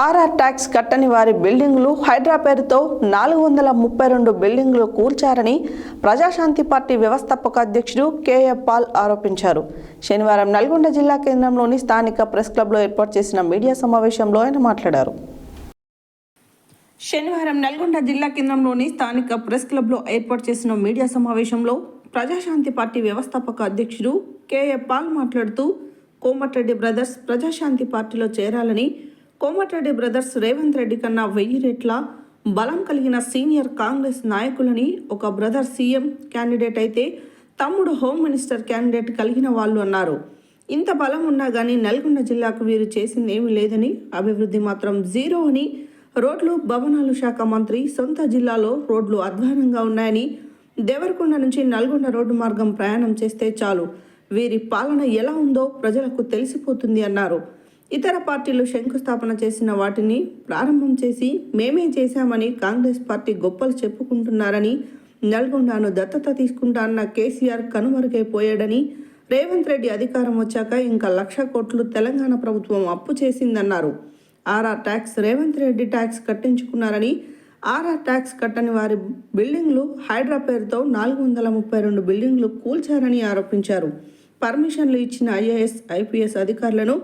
RR tax కట్టని వారి బిల్డింగులు హైడ్రా పేరుతో 432 బిల్డింగులు కూల్చారని ప్రజాశాంతి పార్టీ వ్యవస్థాపక అధ్యక్షుడు కేఏ పాల్ ఆరోపించారు. శనివారం నల్గొండ జిల్లా కేంద్రంలోని స్థానిక ప్రెస్ క్లబ్లో ఏర్పాటు చేసిన మీడియా సమావేశంలో ఆయన మాట్లాడారు. శనివారం నల్గొండ జిల్లా కేంద్రంలోని స్థానిక ప్రెస్ క్లబ్లో ఏర్పాటు చేసిన మీడియా సమావేశంలో ప్రజాశాంతి పార్టీ వ్యవస్థాపక అధ్యక్షుడు కేఏ పాల్ మాట్లాడుతూ కోమటిరెడ్డి బ్రదర్స్ ప్రజాశాంతి పార్టీలో చేరాలని, కోమటిరెడ్డి బ్రదర్స్ రేవంత్ రెడ్డి కన్నా 1000 రెట్ల బలం కలిగిన సీనియర్ కాంగ్రెస్ నాయకులని, ఒక బ్రదర్ సీఎం క్యాండిడేట్ అయితే తమ్ముడు హోమ్ మినిస్టర్ క్యాండిడేట్ కలిగిన వాళ్ళు అన్నారు. ఇంత బలం ఉన్నా కానీ నల్గొండ జిల్లాకు వీరు చేసింది ఏమీ లేదని, అభివృద్ధి మాత్రం జీరో అని, రోడ్లు భవనాలు శాఖ మంత్రి సొంత జిల్లాలో రోడ్లు అధ్వానంగా ఉన్నాయని, దేవరకొండ నుంచి నల్గొండ రోడ్డు మార్గం ప్రయాణం చేస్తే చాలు వీరి పాలన ఎలా ఉందో ప్రజలకు తెలిసిపోతుంది అన్నారు. ఇతర పార్టీలు శంకుస్థాపన చేసిన వాటిని ప్రారంభం చేసి మేమే చేశామని కాంగ్రెస్ పార్టీ గొప్పలు చెప్పుకుంటున్నారని, నల్గొండను దత్తత తీసుకుంటా అన్న కేసీఆర్ కనుమరుగైపోయాడని, రేవంత్ రెడ్డి అధికారం వచ్చాక ఇంకా 1,00,000 కోట్లు తెలంగాణ ప్రభుత్వం అప్పు చేసిందన్నారు. RR tax Revanth Reddy tax కట్టించుకున్నారని, ఆర్ఆర్ ట్యాక్స్ కట్టని వారి బిల్డింగ్లు హైడ్రా పేరుతో 432 బిల్డింగ్లు కూల్చారని ఆరోపించారు. పర్మిషన్లు ఇచ్చిన ఐఏఎస్, ఐపీఎస్ అధికారులను,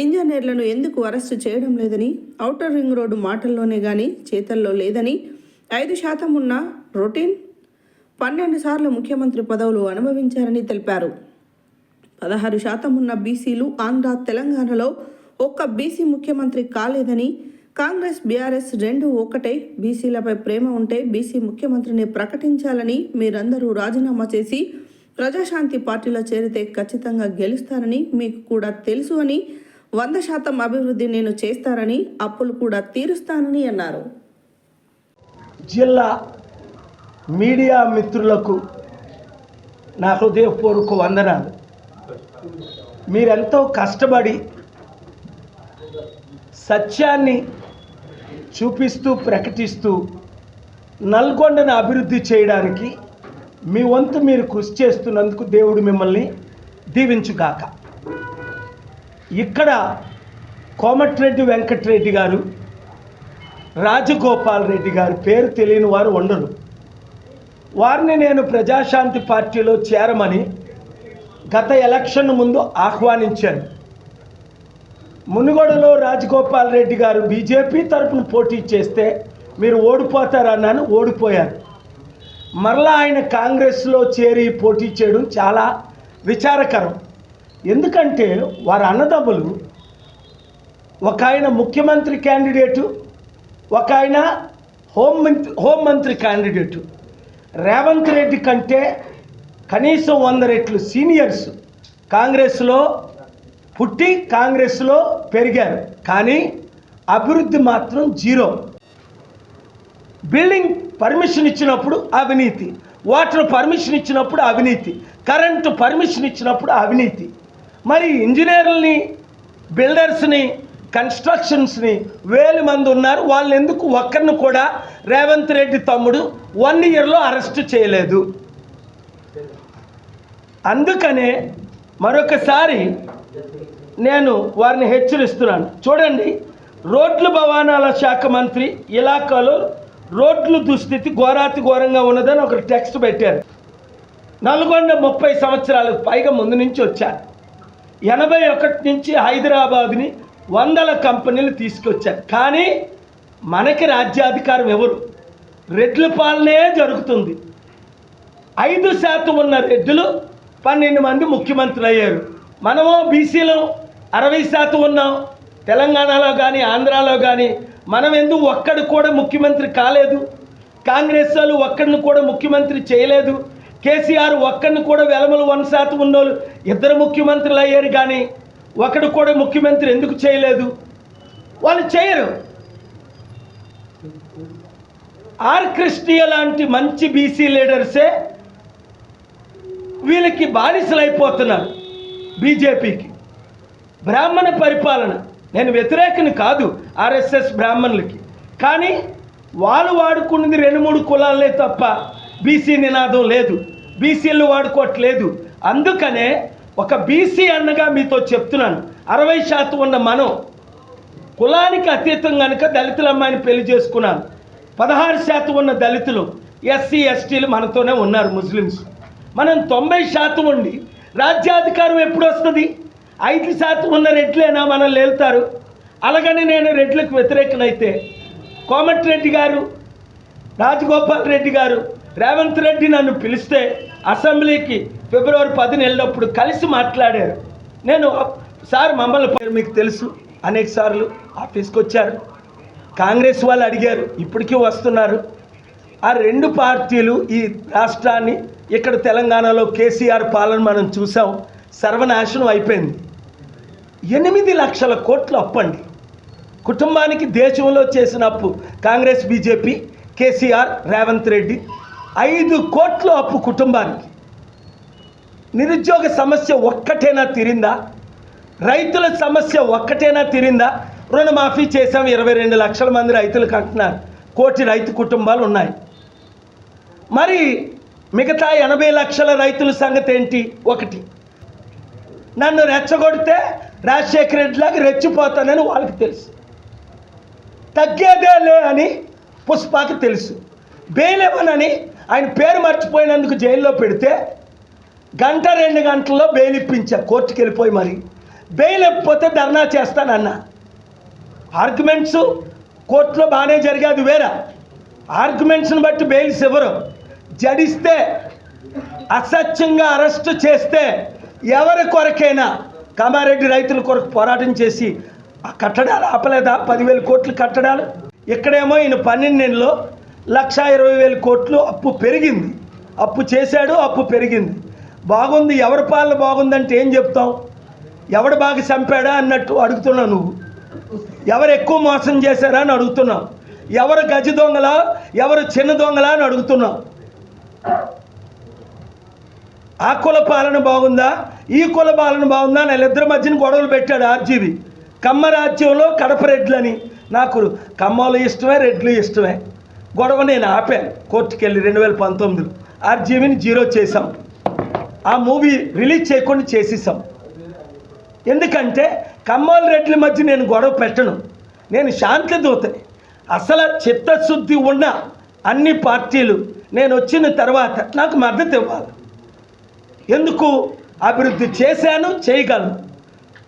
ఇంజనీర్లను ఎందుకు అరెస్టు చేయడం లేదని, ఔటర్ రింగ్ రోడ్డు మాటల్లోనే కానీ చేతల్లో లేదని, 5% ఉన్న రొటీన్ 12 సార్లు ముఖ్యమంత్రి పదవులు అనుభవించారని తెలిపారు. 16% ఉన్న బీసీలు ఆంధ్ర, తెలంగాణలో ఒక్క బీసీ ముఖ్యమంత్రి కాలేదని, కాంగ్రెస్ బీఆర్ఎస్ 2 ఒకటే, బీసీలపై ప్రేమ ఉంటే బీసీ ముఖ్యమంత్రిని ప్రకటించాలని, మీరందరూ రాజీనామా చేసి ప్రజాశాంతి పార్టీలో చేరితే ఖచ్చితంగా గెలుస్తారని మీకు కూడా తెలుసు అని, 100% అభివృద్ధి నేను చేస్తారని, అప్పులు కూడా తీరుస్తానని అన్నారు. జిల్లా మీడియా మిత్రులకు నా హృదయపూర్వక వందనాలు. మీరెంతో కష్టపడి సత్యాన్ని చూపిస్తూ ప్రకటిస్తూ నల్గొండను అభివృద్ధి చేయడానికి మీ వంతు మీరు కృషి చేస్తున్నందుకు దేవుడు మిమ్మల్ని దీవించుగాక. ఇక్కడ కోమటిరెడ్డి వెంకటరెడ్డి గారు, రాజగోపాల్ రెడ్డి గారు పేరు తెలియని వారు ఉండరు. వారిని నేను ప్రజాశాంతి పార్టీలో చేరమని గత ఎలక్షన్ ముందు ఆహ్వానించాను. మునుగోడలో రాజగోపాల్ రెడ్డి గారు బీజేపీ తరఫున పోటీ చేస్తే మీరు ఓడిపోతారన్నాను, ఓడిపోయారు. మరలా ఆయన కాంగ్రెస్లో చేరి పోటీ చేయడం చాలా విచారకరం. ఎందుకంటే వారి అన్నదమ్ములు, ఒక ఆయన ముఖ్యమంత్రి క్యాండిడేటు, ఒక ఆయన హోం మంత్రి క్యాండిడేటు. రేవంత్ రెడ్డి కంటే కనీసం 100 రెట్లు సీనియర్స్. కాంగ్రెస్లో పుట్టి కాంగ్రెస్లో పెరిగారు, కానీ అభివృద్ధి మాత్రం జీరో. బిల్డింగ్ పర్మిషన్ ఇచ్చినప్పుడు అవినీతి, వాటర్ పర్మిషన్ ఇచ్చినప్పుడు అవినీతి, కరెంటు పర్మిషన్ ఇచ్చినప్పుడు అవినీతి. మరి ఇంజనీర్లని, బిల్డర్స్ని, కన్స్ట్రక్షన్స్ని 1000 మంది ఉన్నారు. వాళ్ళు ఎందుకు ఒక్కరిని కూడా రేవంత్ రెడ్డి తమ్ముడు 1 ఇయర్లో అరెస్ట్ చేయలేదు? అందుకనే మరొకసారి నేను వారిని హెచ్చరిస్తున్నాను. చూడండి, రోడ్లు భవనాల శాఖ మంత్రి ఇలాకాలో రోడ్లు దుస్థితి ఘోరాతి ఘోరంగా ఉన్నదని ఒక టెక్స్ట్ పెట్టారు. నల్గొండ 30 సంవత్సరాలకు పైగా ముందు నుంచి వచ్చారు. 81 నుంచి హైదరాబాద్ని 100 కంపెనీలు తీసుకొచ్చారు. కానీ మనకి రాజ్యాధికారం ఎవరు? రెడ్ల పాలనే జరుగుతుంది. 5% ఉన్న రెడ్లు 12 మంది ముఖ్యమంత్రులు అయ్యారు. మనమో బీసీలో 60% ఉన్నాం. తెలంగాణలో కానీ ఆంధ్రాలో కానీ మనం ఎందుకు ఒక్కడు కూడా ముఖ్యమంత్రి కాలేదు? కాంగ్రెస్ వాళ్ళు ఒక్కడిని కూడా ముఖ్యమంత్రి చేయలేదు. కేసీఆర్ ఒక్కడిని కూడా వెలమలు 1% ఉన్నోళ్ళు 2 ముఖ్యమంత్రులు అయ్యారు, కానీ ఒకడు కూడా ముఖ్యమంత్రి ఎందుకు చేయలేదు? వాళ్ళు చేయరు. ఆర్ క్రిస్టియా లాంటి మంచి బీసీ లీడర్సే వీళ్ళకి బానిసలు అయిపోతున్నారు. బీజేపీకి బ్రాహ్మణ పరిపాలన, నేను వ్యతిరేకని కాదు ఆర్ఎస్ఎస్ బ్రాహ్మణులకి, కానీ వాళ్ళు వాడుకున్నది 2-3 కులాలే తప్ప బీసీ నినాదం లేదు, బీసీలు వాడుకోవట్లేదు. అందుకనే ఒక బీసీ అన్నగా మీతో చెప్తున్నాను, 60% ఉన్న మనం కులానికి అతీతం కనుక దళితుల అమ్మాయిని పెళ్లి చేసుకున్నాను. 16% ఉన్న దళితులు, ఎస్సీ ఎస్టీలు మనతోనే ఉన్నారు, ముస్లిమ్స్. మనం 90% ఉండి రాజ్యాధికారం ఎప్పుడు వస్తుంది? 5% ఉన్న రెడ్లేనా మనం లేలుతారు? అలాగని నేను రెడ్లకు వ్యతిరేకనైతే కోమటిరెడ్డి గారు, రాజగోపాల్ రెడ్డి గారు, రేవంత్ రెడ్డి నన్ను పిలిస్తే అసెంబ్లీకి ఫిబ్రవరి 10 వెళ్ళినప్పుడు కలిసి మాట్లాడారు. నేను సార్ మమ్మల్ని పేరు మీకు తెలుసు, అనేక సార్లు ఆఫీస్కి వచ్చారు. కాంగ్రెస్ వాళ్ళు అడిగారు, ఇప్పటికీ వస్తున్నారు. ఆ 2 పార్టీలు ఈ రాష్ట్రాన్ని, ఇక్కడ తెలంగాణలో కేసీఆర్ పాలన మనం చూసాం, సర్వనాశనం అయిపోయింది. 8 లక్షల కోట్లు అప్పండి కుటుంబానికి. దేశంలో చేసిన అప్పు కాంగ్రెస్, బీజేపీ, కేసీఆర్, రేవంత్ రెడ్డి 5 కోట్ల అప్పు కుటుంబానికి. నిరుద్యోగ సమస్య ఒక్కటేనా తీరిందా? రైతుల సమస్య ఒక్కటేనా తీరిందా? రుణమాఫీ చేసాం, 22 లక్షల మంది రైతులకు అంటున్నారు. 1 కోటి రైతు కుటుంబాలు ఉన్నాయి. మరి మిగతా 80 లక్షల రైతుల సంగతి ఏంటి? ఒకటి, నన్ను రెచ్చగొడితే రాజశేఖర రెడ్డిలాగా రెచ్చిపోతానని వాళ్ళకి తెలుసు, తగ్గేదేలే అని పుష్పకి తెలుసు. బెయిల్ ఇవ్వనని ఆయన పేరు మర్చిపోయినందుకు జైల్లో పెడితే 1-2 గంటల్లో బెయిల్ ఇప్పించా, కోర్టుకు వెళ్ళిపోయి. మరి బెయిల్ ఇవ్వకపోతే ధర్నా చేస్తానన్నా. ఆర్గ్యుమెంట్స్ కోర్టులో బాగానే జరిగేది వేరే, ఆర్గ్యుమెంట్స్ని బట్టి బెయిల్స్ ఇవ్వరు. జడిస్తే, అసత్యంగా అరెస్టు చేస్తే ఎవరి కొరకైనా, కామారెడ్డి రైతుల కొరకు పోరాటం చేసి ఆ కట్టడాలు ఆపలేదా? 10,000 కోట్లు కట్టడాలు. ఇక్కడేమో ఈయన 12 నెలల్లో 1,20,000 కోట్లు అప్పు పెరిగింది. అప్పు చేశాడు, అప్పు పెరిగింది. బాగుంది, ఎవరి పాలన బాగుందంటే ఏం చెప్తాం? ఎవడు బాగా చంపాడా అన్నట్టు అడుగుతున్నావు నువ్వు. ఎవరు ఎక్కువ మోసం చేశారా అని అడుగుతున్నావు. ఎవరు గజ దొంగలా, ఎవరు చిన్న దొంగలా అని అడుగుతున్నావు. ఆ కుల పాలన బాగుందా, ఈ కుల పాలన బాగుందా అని వీళ్ళిద్దరి మధ్యన గొడవలు పెట్టాడు ఆర్జీవి. కమ్మ రాజ్యంలో కడప రెడ్లని. నాకు కమ్మలు ఇష్టమే, రెడ్లు ఇష్టమే. గొడవ నేను ఆపాను కోర్టుకు వెళ్ళి 2019లో. ఆర్జీవిని 0 చేసాం. ఆ మూవీ రిలీజ్ చేయకుండా చేసేసాం. ఎందుకంటే కమ్మల రెడ్ల మధ్య నేను గొడవ పెట్టను, నేను శాంతి దూతని. అసలు చిత్తశుద్ధి ఉన్న అన్ని పార్టీలు నేను వచ్చిన తర్వాత నాకు మద్దతు ఇవ్వాలి. ఎందుకు? అభివృద్ధి చేశాను, చేయగలను.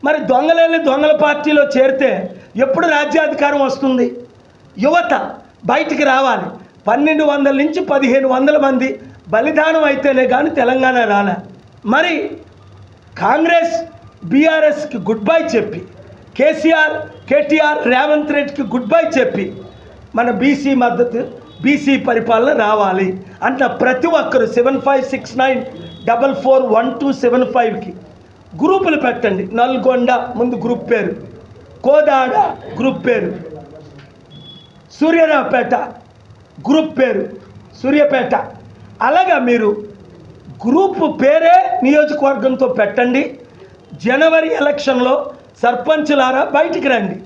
మరి దొంగలేని దొంగల పార్టీలో చేరితే ఎప్పుడు రాజ్యాధికారం వస్తుంది? యువత బయటికి రావాలి. 1,200 నుంచి 1,500 మంది బలిదానం అయితేనే కానీ తెలంగాణ రాలే. మరి కాంగ్రెస్, బీఆర్ఎస్కి గుడ్ బై చెప్పి, కేసీఆర్, కేటీఆర్, రేవంత్ రెడ్డికి గుడ్ బై చెప్పి మన బీసీ మద్దతు, బీసీ పరిపాలన రావాలి అంట ప్రతి ఒక్కరు 75644125కి గ్రూపులు పెట్టండి. నల్గొండ ముందు గ్రూప్ పేరు, కోదాడ గ్రూప్ పేరు, సూర్యారావుపేట గ్రూప్ పేరు, సూర్యాపేట. అలాగా మీరు గ్రూపు పేరే నియోజకవర్గంతో పెట్టండి. జనవరి ఎలక్షన్లో సర్పంచులారా బయటికి రండి.